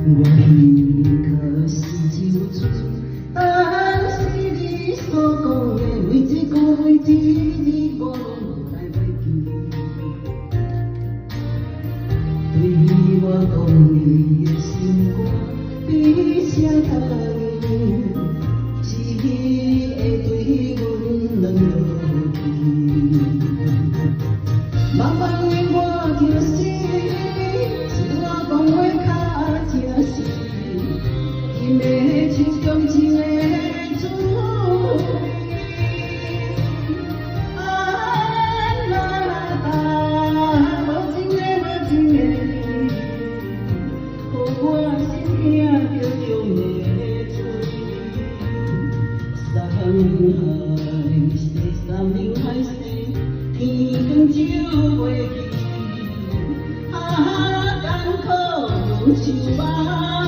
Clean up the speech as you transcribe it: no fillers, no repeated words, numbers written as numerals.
我应该是就出，但是你所讲的每一个每一个我拢来袂记。对我讲你的心肝，比谁较硬，是你会对阮软落去。慢慢的我就是是我讲话较正实，今的像感情的滋味。无情的，予我心痛着中的嘴。山海是山明海誓，天光就袂记。艰苦用手把。